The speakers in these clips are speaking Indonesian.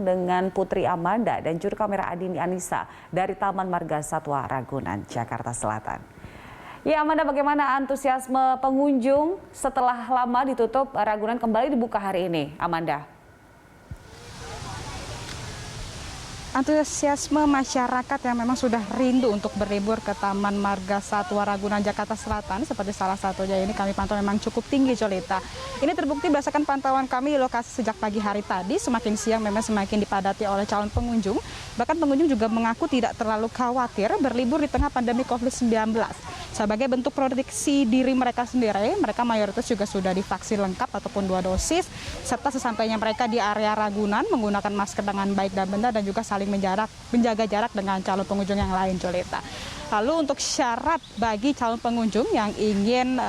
dengan Putri Amanda dan juru kamera Adini Anissa dari Taman Marga Satwa Ragunan, Jakarta Selatan. Ya Amanda, bagaimana antusiasme pengunjung setelah lama ditutup, Ragunan kembali dibuka hari ini, Amanda? Antusiasme masyarakat yang memang sudah rindu untuk berlibur ke Taman Marga Satwa Ragunan, Jakarta Selatan, seperti salah satunya ini kami pantau memang cukup tinggi, Jolita. Ini terbukti berdasarkan pantauan kami di lokasi sejak pagi hari tadi, semakin siang memang semakin dipadati oleh calon pengunjung. Bahkan pengunjung juga mengaku tidak terlalu khawatir berlibur di tengah pandemi COVID-19. Sebagai bentuk proteksi diri mereka sendiri, mereka mayoritas juga sudah divaksin lengkap ataupun 2 dosis, serta sesampainya mereka di area Ragunan menggunakan masker dengan baik dan benar dan juga saling menjaga jarak dengan calon pengunjung yang lain, Jolita. Lalu untuk syarat bagi calon pengunjung yang ingin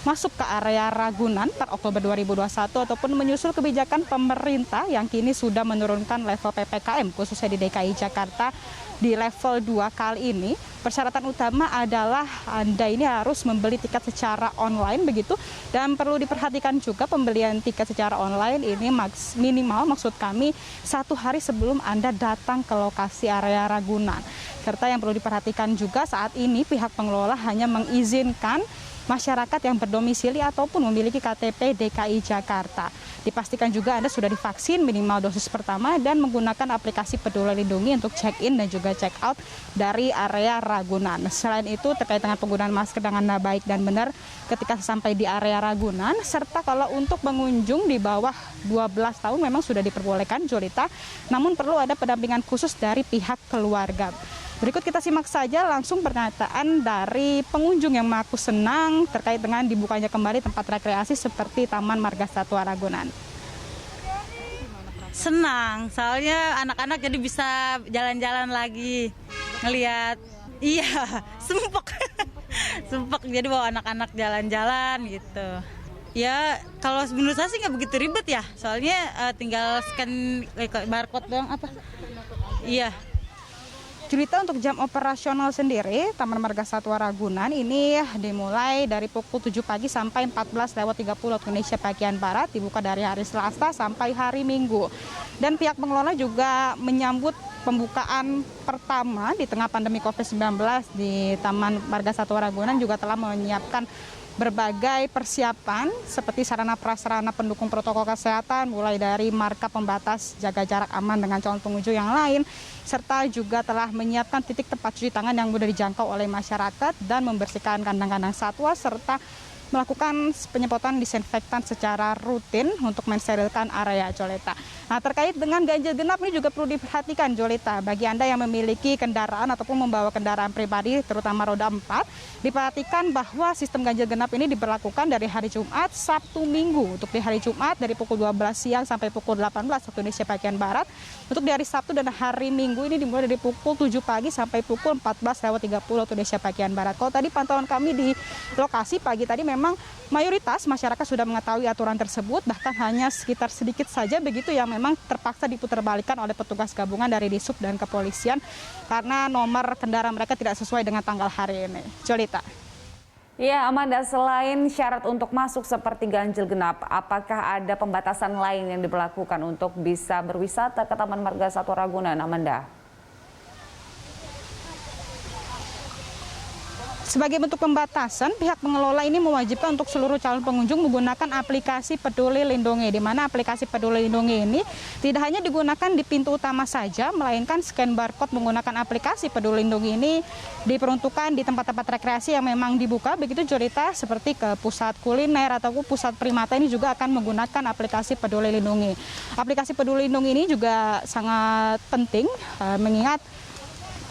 masuk ke area Ragunan per Oktober 2021 ataupun menyusul kebijakan pemerintah yang kini sudah menurunkan level PPKM khususnya di DKI Jakarta di level 2 kali ini, persyaratan utama adalah Anda ini harus membeli tiket secara online begitu, dan perlu diperhatikan juga pembelian tiket secara online ini minimal maksud kami 1 hari sebelum Anda datang ke lokasi area Ragunan. Serta yang perlu diperhatikan juga saat ini pihak pengelola hanya mengizinkan masyarakat yang berdomisili ataupun memiliki KTP DKI Jakarta. Dipastikan juga Anda sudah divaksin minimal dosis pertama dan menggunakan aplikasi Peduli Lindungi untuk check-in dan juga check-out dari area Ragunan. Selain itu, terkait dengan penggunaan masker dengan baik dan benar ketika sampai di area Ragunan, serta kalau untuk pengunjung di bawah 12 tahun memang sudah diperbolehkan, Jolita, namun perlu ada pendampingan khusus dari pihak keluarga. Berikut kita simak saja langsung pernyataan dari pengunjung yang mengaku senang terkait dengan dibukanya kembali tempat rekreasi seperti Taman Marga Satwa Ragunan. Senang, soalnya anak-anak jadi bisa jalan-jalan lagi, ngelihat. Iya, sumpek. Sumpek, jadi bawa anak-anak jalan-jalan gitu. Ya, kalau menurut saya sih nggak begitu ribet ya, soalnya tinggal scan barcode doang apa. Iya. Cerita untuk jam operasional sendiri, Taman Marga Satwa Ragunan ini dimulai dari pukul 7 pagi sampai 14.30 waktu Indonesia bagian Barat, dibuka dari hari Selasa sampai hari Minggu. Dan pihak pengelola juga menyambut pembukaan pertama di tengah pandemi COVID-19 di Taman Marga Satwa Ragunan juga telah menyiapkan berbagai persiapan seperti sarana prasarana pendukung protokol kesehatan, mulai dari marka pembatas jaga jarak aman dengan calon pengunjung yang lain, serta juga telah menyiapkan titik tempat cuci tangan yang mudah dijangkau oleh masyarakat dan membersihkan kandang-kandang satwa, serta melakukan penyemprotan disinfektan secara rutin untuk mensterilkan area, Jolita. Nah, terkait dengan ganjil genap ini juga perlu diperhatikan, Jolita. Bagi Anda yang memiliki kendaraan ataupun membawa kendaraan pribadi terutama roda 4, diperhatikan bahwa sistem ganjil genap ini diberlakukan dari hari Jumat, Sabtu, Minggu. Untuk di hari Jumat dari pukul 12 siang sampai pukul 18 waktu Indonesia bagian Barat. Untuk di hari Sabtu dan hari Minggu ini dimulai dari pukul 7 pagi sampai pukul 14.30 waktu Indonesia bagian Barat. Kalau tadi pantauan kami di lokasi pagi tadi memang mayoritas masyarakat sudah mengetahui aturan tersebut, bahkan hanya sekitar sedikit saja begitu yang memang terpaksa diputarbalikkan oleh petugas gabungan dari Disub dan kepolisian karena nomor kendaraan mereka tidak sesuai dengan tanggal hari ini. Jolita. Ya Amanda, selain syarat untuk masuk seperti ganjil genap, apakah ada pembatasan lain yang diberlakukan untuk bisa berwisata ke Taman Marga Satwa Ragunan, Amanda? Sebagai bentuk pembatasan, pihak pengelola ini mewajibkan untuk seluruh calon pengunjung menggunakan aplikasi Peduli Lindungi, di mana aplikasi Peduli Lindungi ini tidak hanya digunakan di pintu utama saja, melainkan scan barcode menggunakan aplikasi Peduli Lindungi ini diperuntukkan di tempat-tempat rekreasi yang memang dibuka, begitu Jolita, seperti ke pusat kuliner ataupun pusat primata ini juga akan menggunakan aplikasi Peduli Lindungi. Aplikasi Peduli Lindungi ini juga sangat penting mengingat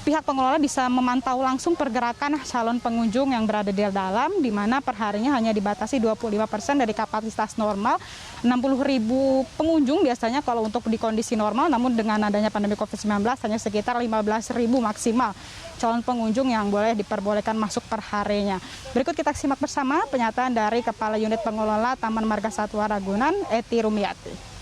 pihak pengelola bisa memantau langsung pergerakan calon pengunjung yang berada di dalam, di mana perharinya hanya dibatasi 25% dari kapasitas normal. 60.000 pengunjung biasanya kalau untuk di kondisi normal, namun dengan adanya pandemi COVID-19 hanya sekitar 15.000 maksimal calon pengunjung yang boleh diperbolehkan masuk perharinya. Berikut kita simak bersama pernyataan dari Kepala Unit Pengelola Taman Marga Satwa Ragunan, Eti Rumiati.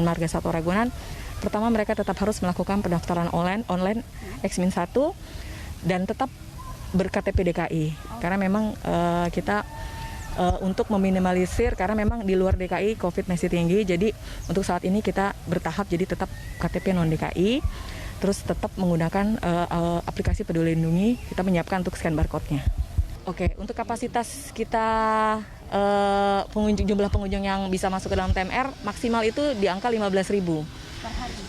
Marga Satwa Ragunan, pertama mereka tetap harus melakukan pendaftaran online X-1 dan tetap ber-KTP DKI. Karena memang kita untuk meminimalisir karena memang di luar DKI COVID masih tinggi. Jadi untuk saat ini kita bertahap, jadi tetap KTP non DKI, terus tetap menggunakan aplikasi Peduli Lindungi. Kita menyiapkan untuk scan barcode-nya. Oke, untuk kapasitas kita jumlah pengunjung yang bisa masuk ke dalam TMR maksimal itu di angka 15.000.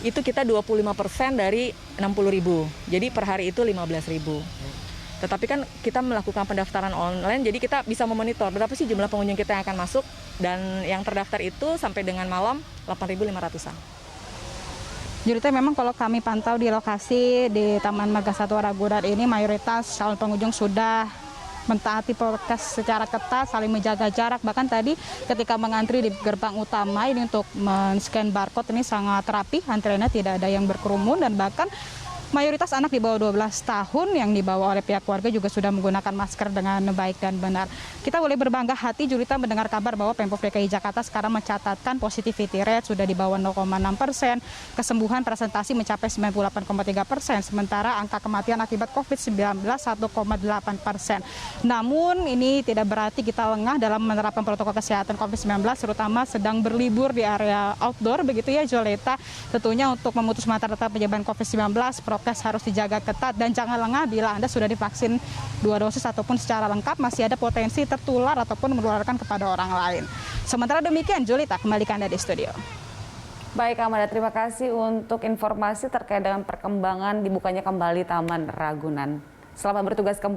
Itu kita 25% dari 60.000. Jadi per hari itu 15.000. Tetapi kan kita melakukan pendaftaran online, jadi kita bisa memonitor berapa sih jumlah pengunjung kita yang akan masuk, dan yang terdaftar itu sampai dengan malam 8.500-an. Julita, memang kalau kami pantau di lokasi di Taman Marga Satwa Ragunan ini mayoritas calon pengunjung sudah mentaati prokes secara ketat, saling menjaga jarak. Bahkan tadi ketika mengantri di gerbang utama ini untuk men-scan barcode ini sangat rapi, antriannya tidak ada yang berkerumun, dan bahkan mayoritas anak di bawah 12 tahun yang dibawa oleh pihak keluarga juga sudah menggunakan masker dengan baik dan benar. Kita boleh berbangga hati, Julita, mendengar kabar bahwa Pemprov DKI Jakarta sekarang mencatatkan positivity rate sudah di bawah 0,6%, kesembuhan presentasi mencapai 98,3%, sementara angka kematian akibat COVID-19 1,8%. Namun ini tidak berarti kita lengah dalam menerapkan protokol kesehatan COVID-19, terutama sedang berlibur di area outdoor, begitu ya Julita. Tentunya untuk memutus mata rantai penyebaran COVID-19, prokes harus dijaga ketat dan jangan lengah bila Anda sudah divaksin 2 dosis ataupun secara lengkap, masih ada potensi tertular ataupun menularkan kepada orang lain. Sementara demikian, Julita, kembali ke Anda di studio. Baik, Amanda, terima kasih untuk informasi terkait dengan perkembangan dibukanya kembali Taman Ragunan. Selamat bertugas kembali.